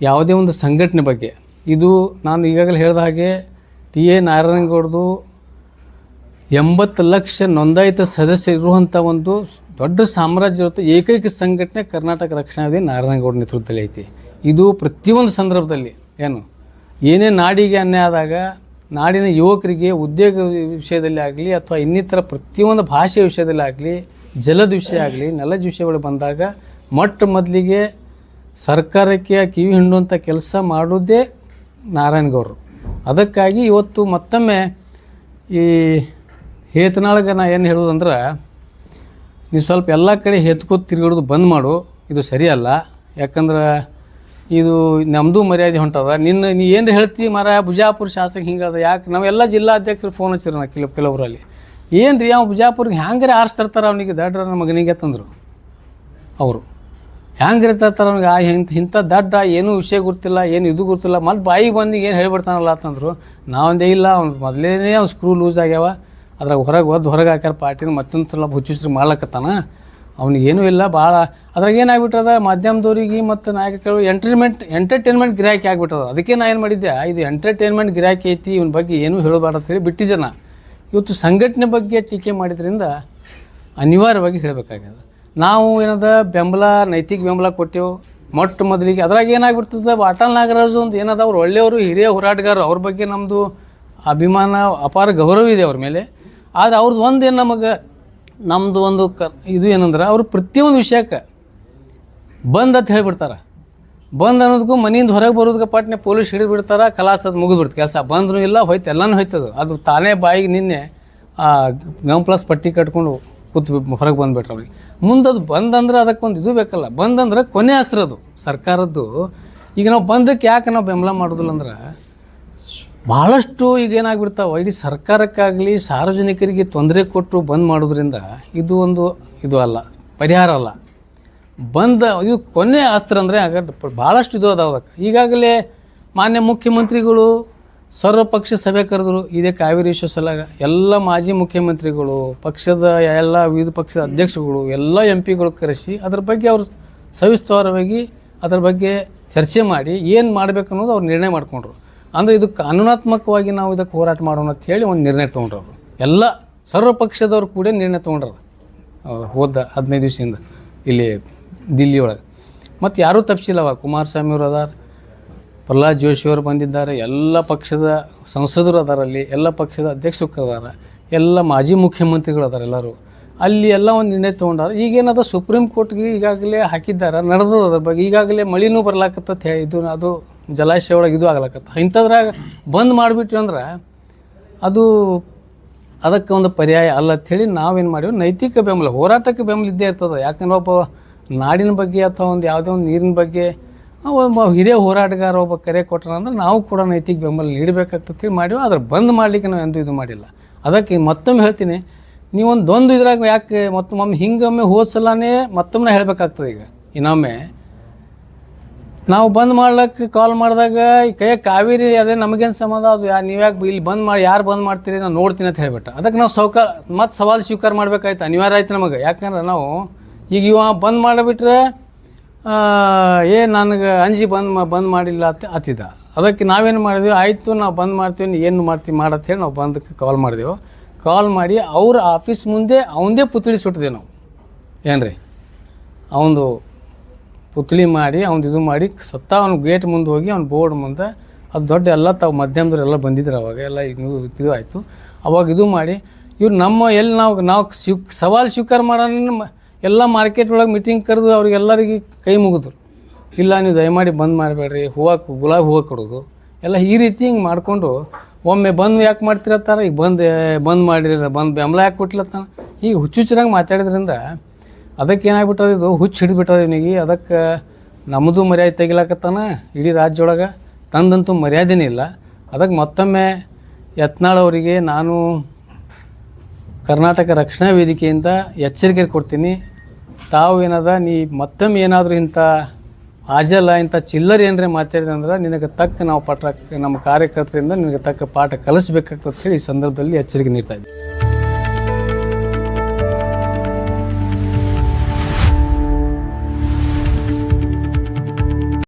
ಯಾವುದೇ ಒಂದು ಸಂಘಟನೆ ಬಗ್ಗೆ ಇದು ನಾನು ಈಗಾಗಲೇ ಹೇಳಿದ ಹಾಗೆ ಟಿ.ಎ. ನಾರಾಯಣಗೌಡದು 80 ಲಕ್ಷ ನೋಂದಾಯಿತ ಸದಸ್ಯರು ಇರುವಂಥ ಒಂದು ದೊಡ್ಡ ಸಾಮ್ರಾಜ್ಯ ಇರುತ್ತೆ. ಏಕೈಕ ಸಂಘಟನೆ ಕರ್ನಾಟಕ ರಕ್ಷಣಾ ವೇದಿಕೆ ನಾರಾಯಣಗೌಡ ನೇತೃತ್ವದಲ್ಲಿ ಐತಿ. ಇದು ಪ್ರತಿಯೊಂದು ಸಂದರ್ಭದಲ್ಲಿ ಏನೇ ನಾಡಿಗೆ ಅನ್ಯಾಯ ಆದಾಗ, ನಾಡಿನ ಯುವಕರಿಗೆ ಉದ್ಯೋಗ ವಿಷಯದಲ್ಲಿ ಆಗಲಿ ಅಥವಾ ಇನ್ನಿತರ ಪ್ರತಿಯೊಂದು ಭಾಷೆಯ ವಿಷಯದಲ್ಲಿ ಆಗಲಿ, ಜಲದ ವಿಷಯ ಆಗಲಿ, ನೆಲದ ವಿಷಯಗಳು ಬಂದಾಗ ಮೊದಲಿಗೆ ಸರ್ಕಾರಕ್ಕೆ ಕಿವಿ ಹಿಂಡುವಂಥ ಕೆಲಸ ಮಾಡೋದೇ ನಾರಾಯಣಗೌಡರು. ಅದಕ್ಕಾಗಿ ಇವತ್ತು ಮತ್ತೊಮ್ಮೆ ಈ ಹೇತನಾಳಗೆ ನಾ ಏನು ಹೇಳೋದಂದ್ರೆ ನೀವು ಸ್ವಲ್ಪ ಎಲ್ಲ ಕಡೆ ಹೆತ್ಕೋತ ತಿರುಗಾಡೋದು ಬಂದ್ ಮಾಡು, ಇದು ಸರಿಯಲ್ಲ. ಯಾಕಂದ್ರೆ ಇದು ನಮ್ಮದು ಮರ್ಯಾದೆ ಹೊಂಟದ. ನೀ ಏನು ಹೇಳ್ತಿ ಬಿಜಾಪುರ ಶಾಸಕ ಹಿಂಗದ ಯಾಕೆ ನಾವೆಲ್ಲ ಜಿಲ್ಲಾಧ್ಯಕ್ಷರು ಫೋನ್ ಹಚ್ಚಿರ ನಾ ಕೆಲವರಲ್ಲಿ ಏನು ರೀ ಅವ್ನು ಬಿಜಾಪುರ್ಗೆ ಹ್ಯಾಂಗಾರೆ ಆರಿಸ್ತಿರ್ತಾರೆ ಅವನಿಗೆ ದಡ್ರ ನನ್ನ ಮಗನಿಗೆ ತಂದರು ಅವರು ಹ್ಯಾಂಗೆ ಇರ್ತಾರೆ ಅವ್ನಿಗೆ ಇಂಥ ದಡ್ಡ ಏನೂ ವಿಷಯ ಗೊತ್ತಿಲ್ಲ, ಏನು ಇದು ಗೊತ್ತಿಲ್ಲ, ಮತ್ತು ಬಾಯಿಗೆ ಬಂದು ಏನು ಹೇಳ್ಬಿಡ್ತಾನಲ್ಲ ಅಂತಂದರು. ನಾವೊಂದೇ ಇಲ್ಲ ಅವ್ನು ಮೊದಲೇ ಅವ್ನು ಸ್ಕ್ರೂ ಲೂಸ್ ಆಗ್ಯಾವ, ಅದ್ರಾಗ ಹೊರಗೆ ಹಾಕ್ಯಾರ ಪಾರ್ಟಿನ ಮತ್ತೊಂದು ಸಲ ಹುಚ್ಚುಸ್ರು ಮಾಡ್ಲಕತ್ತಾನ. ಅವ್ನಿಗೇನೂ ಇಲ್ಲ ಭಾಳ ಅದ್ರಾಗ ಏನಾಗ್ಬಿಟ್ಟದ ಮಾಧ್ಯಮದವ್ರಿಗೆ ಮತ್ತು ನಾಯಕರು ಎಂಟರ್ಟೈನ್ಮೆಂಟ್ ಗಿರಾಕಿ ಆಗಿಬಿಟ್ಟದ. ಅದಕ್ಕೆ ನಾ ಏನು ಮಾಡಿದ್ದೆ, ಇದು ಎಂಟರ್ಟೈನ್ಮೆಂಟ್ ಗಿರಾಕಿ ಐತಿ, ಇವನ ಬಗ್ಗೆ ಏನೂ ಹೇಳಬಾರ್ದು ಅಂತೇಳಿ ಬಿಟ್ಟಿದ್ದೆ ನಾ. ಇವತ್ತು ಸಂಘಟನೆ ಬಗ್ಗೆ ಟೀಕೆ ಮಾಡಿದ್ರಿಂದ ಅನಿವಾರ್ಯವಾಗಿ ಹೇಳಬೇಕಾಗ್ಯದ. ನಾವು ಬೆಂಬಲ ನೈತಿಕ ಬೆಂಬಲ ಕೊಟ್ಟೆವು ಮೊದಲಿಗೆ. ಅದ್ರಾಗ ಏನಾಗ್ಬಿಡ್ತದೆ, ವಾಟಾಳ್ ನಾಗರಾಜು ಒಂದು ಏನದ ಅವ್ರು ಒಳ್ಳೆಯವರು, ಹಿರಿಯ ಹೋರಾಟಗಾರರು, ಅವ್ರ ಬಗ್ಗೆ ನಮ್ಮದು ಅಭಿಮಾನ ಅಪಾರ ಗೌರವ ಇದೆ ಅವ್ರ ಮೇಲೆ. ಆದರೆ ಅವ್ರದ್ದು ಒಂದೇನು ನಮ್ಮದು ಒಂದು ಇದು ಏನಂದ್ರೆ ಅವರು ಪ್ರತಿಯೊಂದು ವಿಷಯಕ್ಕೆ ಬಂದ್ ಅಂತ ಹೇಳಿಬಿಡ್ತಾರೆ. ಬಂದ್ ಅನ್ನೋದಕ್ಕೂ ಮನೆಯಿಂದ ಹೊರಗೆ ಬರೋದಕ್ಕೆ ಪಟ್ನೆ ಪೊಲೀಸ್ ಹಿಡಿದ್ಬಿಡ್ತಾರೆ, ಕಲಾಸ ಅದು ಮುಗಿದ್ಬಿಡ್ತು ಕೆಲಸ. ಬಂದರೂ ಇಲ್ಲ, ಹೋಯ್ತು, ಎಲ್ಲನೂ ಹೋಯ್ತದು. ಅದು ತಾನೇ ಬಾಯಿಗೆ ನಿನ್ನೆ ಗಂಪ್ಲಸ್ ಪಟ್ಟಿ ಕಟ್ಕೊಂಡು ಕೂತು ಹೊರಗೆ ಬಂದುಬಿಟ್ರೆ ಅವ್ರಿಗೆ. ಮುಂದೆ ಅದು ಬಂದಂದ್ರೆ ಅದಕ್ಕೊಂದು ಇದು ಬೇಕಲ್ಲ. ಬಂದಂದ್ರೆ ಕೊನೆ ಅಸ್ತ್ರ ಅದು ಸರ್ಕಾರದ್ದು. ಈಗ ನಾವು ಬಂದಕ್ಕೆ ಯಾಕೆ ನಾವು ಬೆಂಬಲ ಮಾಡೋದಿಲ್ಲ ಅಂದ್ರೆ ಭಾಳಷ್ಟು ಈಗ ಏನಾಗ್ಬಿಡ್ತಾವೆ, ಇಡೀ ಸರ್ಕಾರಕ್ಕಾಗಲಿ ಸಾರ್ವಜನಿಕರಿಗೆ ತೊಂದರೆ ಕೊಟ್ಟು ಬಂದ್ ಮಾಡೋದ್ರಿಂದ ಇದು ಅಲ್ಲ, ಪರಿಹಾರ ಅಲ್ಲ. ಇದು ಕೊನೆ ಅಸ್ತ್ರ ಅಂದರೆ ಭಾಳಷ್ಟು ಇದು ಅದಾವ. ಈಗಾಗಲೇ ಮಾನ್ಯ ಮುಖ್ಯಮಂತ್ರಿಗಳು ಸರ್ವಪಕ್ಷ ಸಭೆ ಕರೆದ್ರು. ಇದೇ ಕಾವೇರಿ ಇಶ್ಯೂ ಸಲಾಗ ಎಲ್ಲ ಮಾಜಿ ಮುಖ್ಯಮಂತ್ರಿಗಳು, ಪಕ್ಷದ ಎಲ್ಲ ವಿವಿಧ ಪಕ್ಷದ ಅಧ್ಯಕ್ಷರುಗಳು, ಎಲ್ಲ MP ಗಳು ಕರೆಸಿ ಅದ್ರ ಬಗ್ಗೆ ಅವರು ಸವಿಸ್ತಾರವಾಗಿ ಅದ್ರ ಬಗ್ಗೆ ಚರ್ಚೆ ಮಾಡಿ ಏನು ಮಾಡಬೇಕು ಅನ್ನೋದು ಅವ್ರು ನಿರ್ಣಯ ಮಾಡ್ಕೊಂಡ್ರು. ಅಂದರೆ ಇದು ಕಾನೂನಾತ್ಮಕವಾಗಿ ನಾವು ಇದಕ್ಕೆ ಹೋರಾಟ ಮಾಡೋಣ ಅಂತ ಹೇಳಿ ಒಂದು ನಿರ್ಣಯ ತೊಗೊಂಡ್ರು ಅವರು. ಎಲ್ಲ ಸರ್ವಪಕ್ಷದವ್ರು ಕೂಡ ನಿರ್ಣಯ ತೊಗೊಂಡ್ರು ಹೋದ 15 ದಿವಸದಿಂದ ಇಲ್ಲಿ ದಿಲ್ಲಿ ಒಳಗೆ. ಮತ್ತು ಯಾರೂ ತಪ್ಪಿಸಿಲ್ಲವ. ಕುಮಾರಸ್ವಾಮಿ ಅವರು ಅದಾರ, ಪ್ರಹ್ಲಾದ್ ಜೋಶಿ ಅವರು ಬಂದಿದ್ದಾರೆ, ಎಲ್ಲ ಪಕ್ಷದ ಸಂಸದರು ಅದಾರಲ್ಲಿ, ಎಲ್ಲ ಪಕ್ಷದ ಅಧ್ಯಕ್ಷರು ಅದಾರ, ಎಲ್ಲ ಮಾಜಿ ಮುಖ್ಯಮಂತ್ರಿಗಳು ಅದಾರ ಎಲ್ಲರೂ. ಅಲ್ಲಿ ಎಲ್ಲ ಒಂದು ನಿರ್ಣಯ ತೊಗೊಂಡಾರ. ಈಗೇನದ ಸುಪ್ರೀಂ ಕೋರ್ಟ್ಗೆ ಈಗಾಗಲೇ ಹಾಕಿದ್ದಾರೆ, ನಡೆದದ ಅದ್ರ ಬಗ್ಗೆ. ಈಗಾಗಲೇ ಮಳಿನೂ ಬರ್ಲಾಕತ್ತ ಇದು ಅದು ಜಲಾಶಯ ಒಳಗೆ ಇದು ಆಗ್ಲಾಕತ್ತ. ಇಂಥದ್ರಾಗ ಬಂದ್ ಮಾಡಿಬಿಟ್ವಿ ಅಂದ್ರೆ ಅದಕ್ಕೆ ಒಂದು ಪರ್ಯಾಯ ಅಲ್ಲ ಅಂಥೇಳಿ ನಾವೇನು ಮಾಡಿವಿ, ನೈತಿಕ ಬೆಂಬಲ, ಹೋರಾಟಕ್ಕೆ ಬೆಂಬಲ ಇದ್ದೇ ಇರ್ತದೆ. ಯಾಕಂದ್ರೆ ಒಬ್ಬ ನಾಡಿನ ಬಗ್ಗೆ ಅಥವಾ ಒಂದು ಯಾವುದೇ ಒಂದು ನೀರಿನ ಬಗ್ಗೆ ಒಬ್ಬ ಹಿರಿಯ ಹೋರಾಟಗಾರ ಒಬ್ಬ ಕರೆ ಕೊಟ್ಟರೆ ಅಂದ್ರೆ ನಾವು ಕೂಡ ನೈತಿಕ ಬೆಂಬಲ ನೀಡಬೇಕಾಗ್ತದೆ ಮಾಡಿವಿ. ಅದ್ರ ಬಂದ್ ಮಾಡಲಿಕ್ಕೆ ನಾವು ಎಂದೂ ಇದು ಮಾಡಿಲ್ಲ. ಅದಕ್ಕೆ ಮತ್ತೊಮ್ಮೆ ಹೇಳ್ತೀನಿ, ನೀವೊಂದು ಇದ್ರಾಗ ಯಾಕೆ ಮತ್ತೊಮ್ಮೆ ಹಿಂಗೊಮ್ಮೆ ಹೋದ ಸಲನೇ ಮತ್ತೊಮ್ಮೆ ಹೇಳಬೇಕಾಗ್ತದೆ. ಈಗ ಇನ್ನೊಮ್ಮೆ ನಾವು ಬಂದ್ ಮಾಡ್ಲಿಕ್ಕೆ ಕಾಲ್ ಮಾಡಿದಾಗ ಈ ಕಾವೇರಿ ಅದೇ ನಮಗೇನು ಸಂಬಂಧ, ಅದು ನೀವ್ಯಾಕೆ ಇಲ್ಲಿ ಬಂದ್ ಮಾಡಿ, ಯಾರು ಬಂದ್ ಮಾಡ್ತೀರಿ ನಾನು ನೋಡ್ತೀನಿ ಅಂತ ಹೇಳ್ಬಿಟ್ಟ. ಅದಕ್ಕೆ ನಾವು ಮತ್ತೆ ಸವಾಲು ಸ್ವೀಕಾರ ಮಾಡ್ಬೇಕಾಯ್ತು, ಅನಿವಾರ್ಯ ಆಯ್ತು ನಮಗೆ. ಯಾಕಂದ್ರೆ ನಾವು ಈಗ ಇವ ಬಂದ್ ಮಾಡಿಬಿಟ್ರೆ ನನಗೆ ಅಂಜಿ ಬಂದ್ ಮಾಡಿಲ್ಲ ಅಂತ ಹತ್ತಿದ. ಅದಕ್ಕೆ ನಾವೇನು ಮಾಡಿದ್ವಿ, ಆಯಿತು ನಾವು ಬಂದ್ ಮಾಡ್ತೀವಿ, ಏನು ಮಾಡ್ತೀವಿ ಮಾಡತ್ತೆ ಹೇಳಿ ನಾವು ಬಂದಕ್ಕೆ ಕಾಲ್ ಮಾಡಿದೆವು. ಕಾಲ್ ಮಾಡಿ ಅವ್ರ ಆಫೀಸ್ ಮುಂದೆ ಅವಂದೇ ಪುತ್ಳಿ ಸುಟ್ಟಿದೆವು ನಾವು. ಏನ್ರಿ ಅವನದು ಪುತ್ಳಿ ಮಾಡಿ ಅವ್ನು ಇದು ಮಾಡಿ ಸತ್ತ ಅವ್ನ ಗೇಟ್ ಮುಂದೆ ಹೋಗಿ ಅವ್ನ ಬೋರ್ಡ್ ಮುಂದೆ ಅದು ದೊಡ್ಡ ಎಲ್ಲ ತಾವು ಮಧ್ಯಮದವ್ರು ಎಲ್ಲ ಬಂದಿದ್ರು ಅವಾಗ ಎಲ್ಲ ಇದು ಆಯಿತು. ಅವಾಗ ಇದು ಮಾಡಿ ಇವ್ರು ಎಲ್ಲಿ ನಾವು ಸವಾಲು ಸ್ವೀಕಾರ ಮಾಡೋಣ ಎಲ್ಲ ಮಾರ್ಕೆಟ್ ಒಳಗೆ ಮೀಟಿಂಗ್ ಕರೆದು ಅವ್ರಿಗೆಲ್ಲರಿಗೆ ಕೈ ಮುಗಿದ್ರು. ಇಲ್ಲ ನೀವು ದಯಮಾಡಿ ಬಂದ್ ಮಾಡಬೇಡ್ರಿ, ಗುಲಾಬಿ ಹೂವು ಕೊಡೋದು ಎಲ್ಲ ಈ ರೀತಿ ಹಿಂಗೆ ಮಾಡಿಕೊಂಡು ಒಮ್ಮೆ ಬಂದು ಯಾಕೆ ಮಾಡ್ತಿರತ್ತಾರ, ಈಗ ಬಂದ್ ಮಾಡಿರಲ್ಲ, ಬೆಂಬಲ ಯಾಕೆ ಕೊಟ್ಲತ್ತಾನ, ಈಗ ಹುಚ್ಚುಚ್ಚರಂಗೆ ಮಾತಾಡಿದ್ರಿಂದ ಅದಕ್ಕೆ ಏನಾಗ್ಬಿಟ್ಟದ, ಇದು ಹುಚ್ಚು ಹಿಡಿದ್ಬಿಟ್ಟದ ಇವನಿಗೆ. ಅದಕ್ಕೆ ನಮ್ಮದು ಮರ್ಯಾದೆ ತೆಗಿಲಾಕತ್ತಾನ ಇಡೀ ರಾಜ್ಯೊಳಗೆ, ತಂದಂತೂ ಮರ್ಯಾದೆನೇ ಇಲ್ಲ. ಅದಕ್ಕೆ ಮತ್ತೊಮ್ಮೆ ಯತ್ನಾಳ್ ಅವರಿಗೆ ನಾನು ಕರ್ನಾಟಕ ರಕ್ಷಣಾ ವೇದಿಕೆಯಿಂದ ಎಚ್ಚರಿಕೆ ಕೊಡ್ತೀನಿ. ತಾವು ನೀ ಮತ್ತೊಮ್ಮೆ ಏನಾದರೂ ಇಂಥ ಆಜಲ್ಲ ಇಂಥ ಚಿಲ್ಲರ್ ಏನರೇ ಮಾತಾಡಿದೆ ಅಂದ್ರೆ ನಿನಗೆ ತಕ್ಕ ನಾವು ನಮ್ಮ ಕಾರ್ಯಕರ್ತರಿಂದ ನಿನಗೆ ತಕ್ಕ ಪಾಠ ಕಲಿಸ್ಬೇಕಾಗ್ತದೆ ಹೇಳಿ ಈ ಸಂದರ್ಭದಲ್ಲಿ ಎಚ್ಚರಿಕೆ ನೀಡ್ತಾ ಇದ್ದೀವಿ.